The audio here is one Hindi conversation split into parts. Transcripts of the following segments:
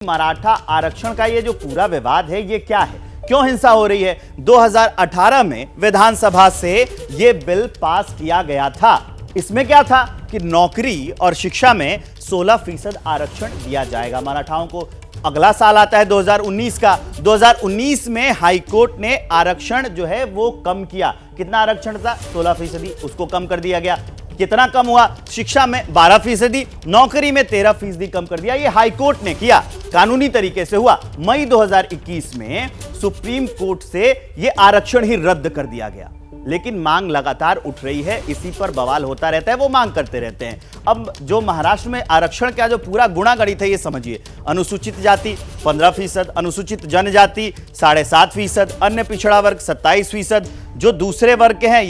मराठा आरक्षण का ये जो पूरा विवाद है, ये क्या है, क्यों हिंसा हो रही है? 2018 में विधानसभा से ये बिल पास किया गया था। इसमें क्या था कि नौकरी और शिक्षा में 16% आरक्षण दिया जाएगा मराठाओं को। अगला साल आता है 2019 का। 2019 में हाईकोर्ट ने आरक्षण जो है वो कम किया। कितना आरक्षण था? 16%, उसको कम कर दिया गया। कितना कम हुआ? शिक्षा में 12%, नौकरी में 13% कम कर दिया। ये हाईकोर्ट ने किया, कानूनी तरीके से हुआ। मई 2021 में सुप्रीम कोर्ट से ये आरक्षण ही रद्द कर दिया गया। लेकिन मांग लगातार उठ रही है, इसी पर बवाल होता रहता है, वो मांग करते रहते हैं। अब जो महाराष्ट्र में आरक्षण का जो पूरा गुणागणित है, ये समझिए। अनुसूचित जाति 15%, अनुसूचित जनजाति 7.5%, अन्य पिछड़ा वर्ग 27%। जो दूसरे वर्ग के हैं,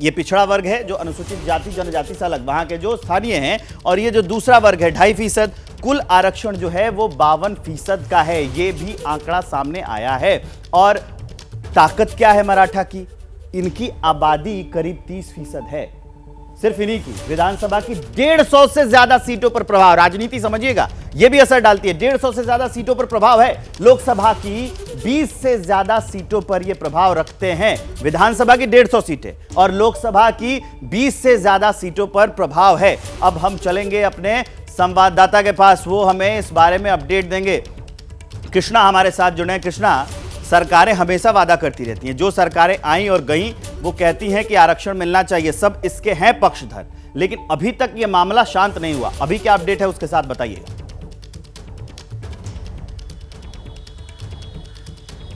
ये पिछड़ा वर्ग है, जो अनुसूचित जाति जनजाति से अलग, वहां के जो स्थानीय हैं, और ये जो दूसरा वर्ग है 2.5%। कुल आरक्षण जो है वो 52% का है। ये भी आंकड़ा सामने आया है। और ताकत क्या है मराठा की? इनकी आबादी करीब 30% है। सिर्फ इन्हीं की विधानसभा की 150 से ज्यादा सीटों पर प्रभाव। राजनीति समझिएगा, यह भी असर डालती है। 150 से ज्यादा सीटों पर प्रभाव है। लोकसभा की 20 से ज्यादा सीटों पर यह प्रभाव रखते हैं। विधानसभा की 150 सीटें और लोकसभा की 20 से ज्यादा सीटों पर प्रभाव है। अब हम चलेंगे अपने संवाददाता के पास, वो हमें इस बारे में अपडेट देंगे। कृष्णा हमारे साथ जुड़े हैं। कृष्णा, सरकारें हमेशा वादा करती रहती हैं, जो सरकारें आई और गई वो कहती हैं कि आरक्षण मिलना चाहिए, सब इसके हैं पक्षधर, लेकिन अभी तक ये मामला शांत नहीं हुआ। अभी क्या अपडेट है उसके साथ बताइएगा।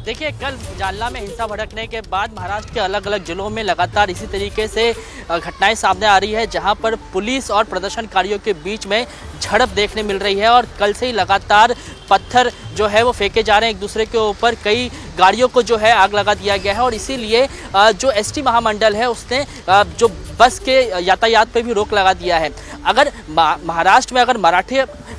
देखिए, कल जालना में हिंसा भड़कने के बाद महाराष्ट्र के अलग अलग जिलों में लगातार इसी तरीके से घटनाएं सामने आ रही है, जहां पर पुलिस और प्रदर्शनकारियों के बीच में झड़प देखने मिल रही है। और कल से ही लगातार पत्थर जो है वो फेंके जा रहे हैं एक दूसरे के ऊपर। कई गाड़ियों को जो है आग लगा दिया गया है। और इसीलिए जो एसटी महामंडल है उसने जो बस के यातायात पे भी रोक लगा दिया है। अगर महाराष्ट्र में अगर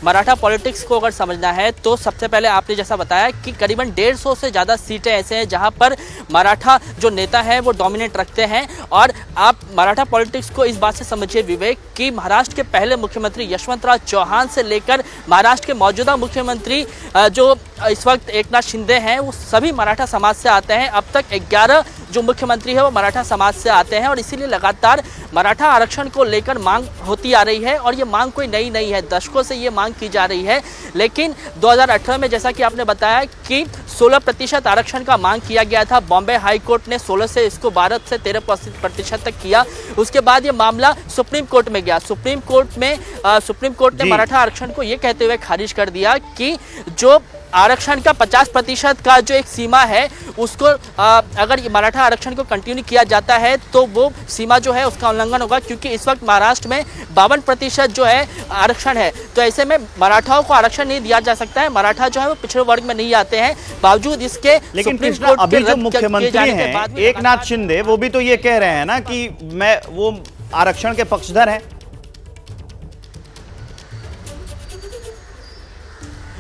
मराठा पॉलिटिक्स को अगर समझना है तो सबसे पहले आपने जैसा बताया कि करीबन 150 से ज़्यादा सीटें ऐसे हैं जहां पर मराठा जो नेता हैं वो डोमिनेट रखते हैं। और आप मराठा पॉलिटिक्स को इस बात से समझिए विवेक कि महाराष्ट्र के पहले मुख्यमंत्री यशवंतराव चौहान से लेकर महाराष्ट्र के मौजूदा मुख्यमंत्री जो इस वक्त एकनाथ शिंदे हैं, वो सभी मराठा समाज से आते हैं। अब तक 11 जो मुख्यमंत्री है वो मराठा समाज से आते हैं। और इसीलिए लगातार मराठा आरक्षण को लेकर मांग होती आ रही है। और ये मांग कोई नई नहीं है, दशकों से ये मांग की जा रही है। लेकिन 2018 में जैसा कि आपने बताया कि 16% आरक्षण का मांग किया गया था। बॉम्बे हाई कोर्ट ने 16 से इसको 12 से 13% तक किया। उसके बाद ये मामला सुप्रीम कोर्ट में गया। सुप्रीम कोर्ट ने मराठा आरक्षण को ये कहते हुए खारिज कर दिया कि जो आरक्षण का 50% का जो एक सीमा है, उसको अगर मराठा आरक्षण को कंटिन्यू किया जाता है तो वो सीमा जो है उसका उल्लंघन होगा, क्योंकि इस वक्त महाराष्ट्र में 52% जो है आरक्षण है। तो ऐसे में मराठाओं को आरक्षण नहीं दिया जा सकता है। मराठा जो है वो पिछड़े वर्ग में नहीं आते हैं, बावजूद इसके। लेकिन अभी जो मुख्यमंत्री हैं एकनाथ शिंदे, वो भी तो ये कह रहे हैं ना कि मैं वो आरक्षण के पक्षधर हैं।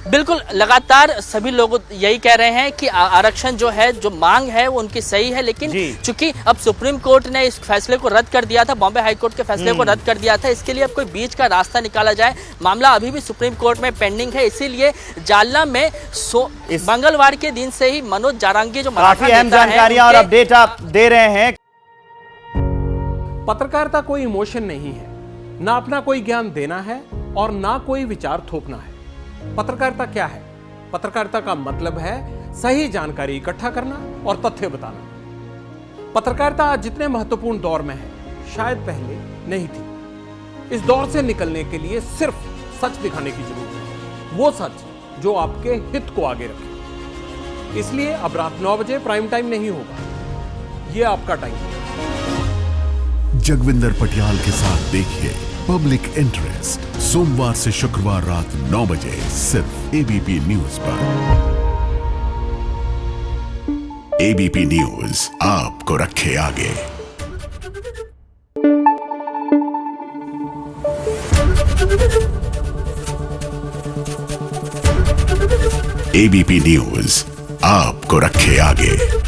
बिल्कुल, लगातार सभी लोग यही कह रहे हैं कि आरक्षण जो है, जो मांग है वो उनकी सही है। लेकिन चूंकि अब सुप्रीम कोर्ट ने इस फैसले को रद्द कर दिया था, बॉम्बे हाई कोर्ट के फैसले को रद्द कर दिया था, इसके लिए अब कोई बीच का रास्ता निकाला जाए। मामला अभी भी सुप्रीम कोर्ट में पेंडिंग है। इसीलिए जालना में मंगलवार के दिन से ही मनोज जारांगी जो काफी अहम जानकारियां और अपडेट आप दे रहे हैं। पत्रकारिता कोई इमोशन नहीं है, ना अपना कोई ज्ञान देना है और ना कोई विचार थोपना है। पत्रकारिता क्या है? पत्रकारिता का मतलब है सही जानकारी इकट्ठा करना और तथ्य बताना। पत्रकारिता आज जितने महत्वपूर्ण दौर में है, शायद पहले नहीं थी। इस दौर से निकलने के लिए सिर्फ सच दिखाने की जरूरत है, वो सच जो आपके हित को आगे रखे। इसलिए अब रात 9 बजे प्राइम टाइम नहीं होगा, ये आपका टाइम है। जगविंदर पटियाल के साथ देखिए पब्लिक इंटरेस्ट, सोमवार से शुक्रवार रात 9 बजे सिर्फ एबीपी न्यूज पर। एबीपी न्यूज आपको रखे आगे। एबीपी न्यूज आपको रखे आगे।